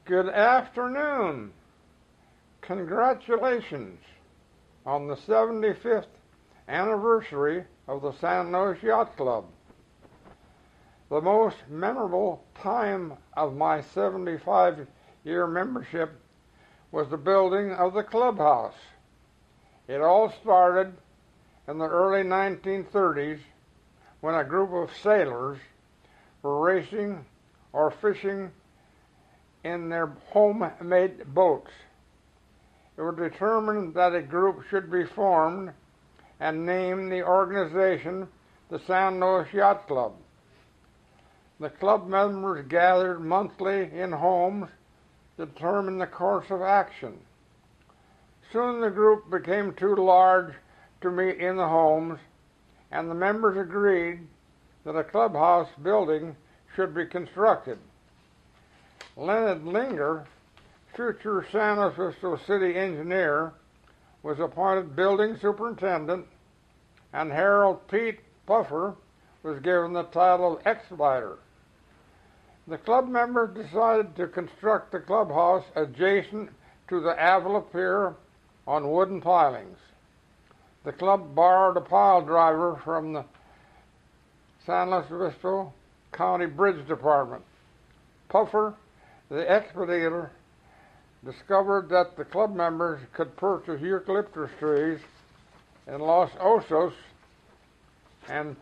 Good afternoon. Congratulations on the 75th anniversary of the San Luis Yacht Club. The most memorable time of my 75-year membership was the building of the clubhouse. It all started in the early 1930s when a group of sailors were racing or fishing in their homemade boats. It was determined that a group should be formed and named the organization the San Luis Yacht Club. The club members gathered monthly in homes to determine the course of action. Soon the group became too large to meet in the homes, and the members agreed that a clubhouse building should be constructed. Leonard Linger, future San Luis Obispo City engineer, was appointed building superintendent, and Harold Pete Puffer was given the title of expediter. The club members decided to construct the clubhouse adjacent to the Avila Pier on wooden pilings. The club borrowed a pile driver from the San Luis Obispo County Bridge Department. Puffer, the expediter, discovered that the club members could purchase eucalyptus trees in Los Osos and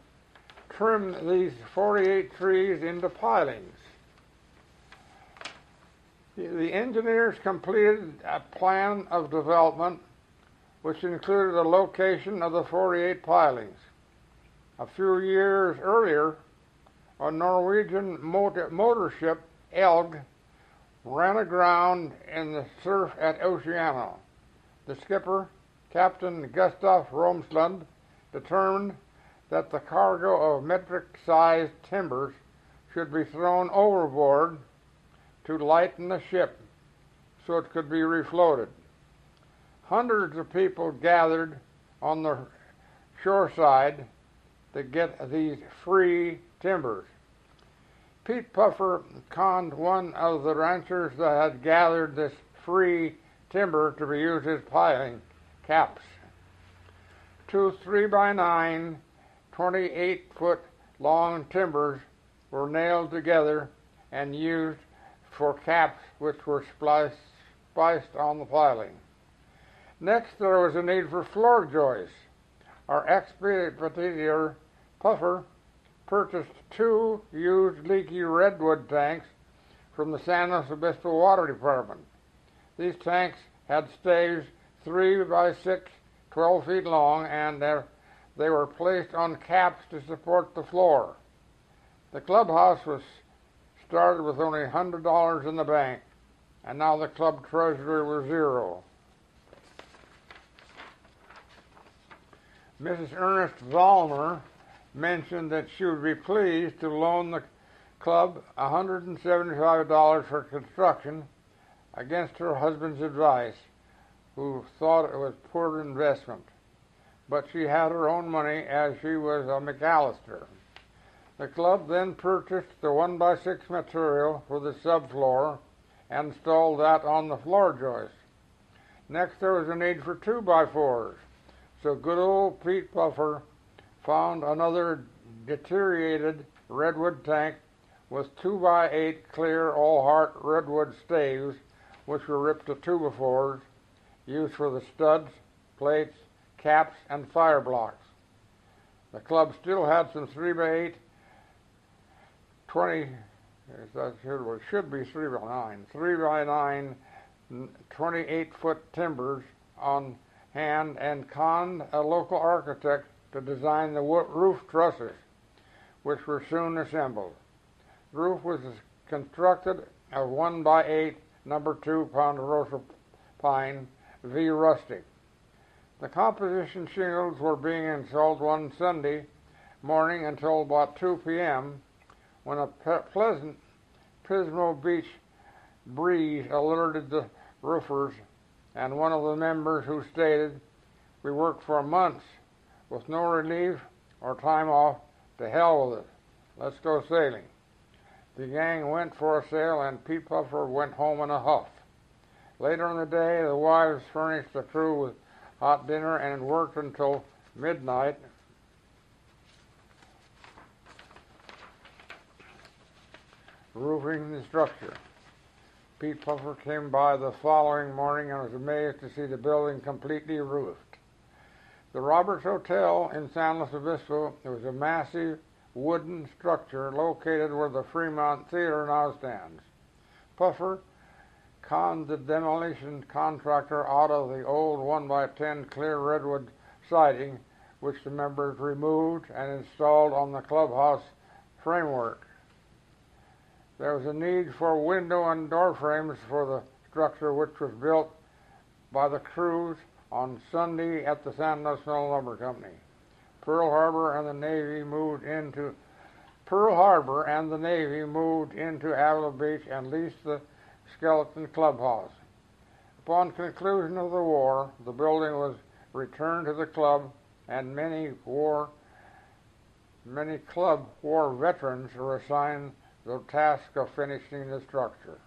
trim these 48 trees into pilings. The engineers completed a plan of development which included the location of the 48 pilings. A few years earlier, a Norwegian motor ship, Elg, ran aground in the surf at Oceano. The skipper, Captain Gustav Romslund, determined that the cargo of metric-sized timbers should be thrown overboard to lighten the ship so it could be refloated. Hundreds of people gathered on the shoreside to get these free timbers. Pete Puffer conned one of the ranchers that had gathered this free timber to be used as piling caps. Two 3x9, 28-foot long timbers were nailed together and used for caps which were spliced on the piling. Next, there was a need for floor joists. Our expediter Puffer purchased two used leaky redwood tanks from the San Luis Obispo Water Department. These tanks had staves 3 by 6, 12 feet long, and they were placed on caps to support the floor. The clubhouse was started with only $100 in the bank, and now the club treasury was $0. Mrs. Ernest Vollmer mentioned that she would be pleased to loan the club $175 for construction against her husband's advice, who thought it was poor investment. But she had her own money as she was a McAllister. The club then purchased the 1x6 material for the subfloor and installed that on the floor joist. Next, there was a need for 2x4s, so good old Pete Puffer found another deteriorated redwood tank with 2x8 clear all-heart redwood staves, which were ripped to 2x4s, used for the studs, plates, caps, and fire blocks. The club still had some 3x8, 3x9, 28-foot timbers on hand, and conned a local architect to design the roof trusses, which were soon assembled. The roof was constructed of 1x8 number 2 ponderosa pine V rustic. The composition shingles were being installed one Sunday morning until about 2 p.m. when a pleasant Pismo Beach breeze alerted the roofers, and one of the members who stated, "We worked for months with no relief or time off. To hell with it. Let's go sailing." The gang went for a sail, and Pete Puffer went home in a huff. Later in the day, the wives furnished the crew with hot dinner and worked until midnight, roofing the structure. Pete Puffer came by the following morning and was amazed to see the building completely roofed. The Roberts Hotel in San Luis Obispo was a massive wooden structure located where the Fremont Theater now stands. Puffer conned the demolition contractor out of the old 1x10 clear redwood siding, which the members removed and installed on the clubhouse framework. There was a need for window and door frames for the structure, which was built by the crews on Sunday at the San Luis Lumber Company. Pearl Harbor and the Navy moved into Avila Beach and leased the skeleton clubhouse. Upon conclusion of the war, the building was returned to the club, and many club war veterans were assigned the task of finishing the structure.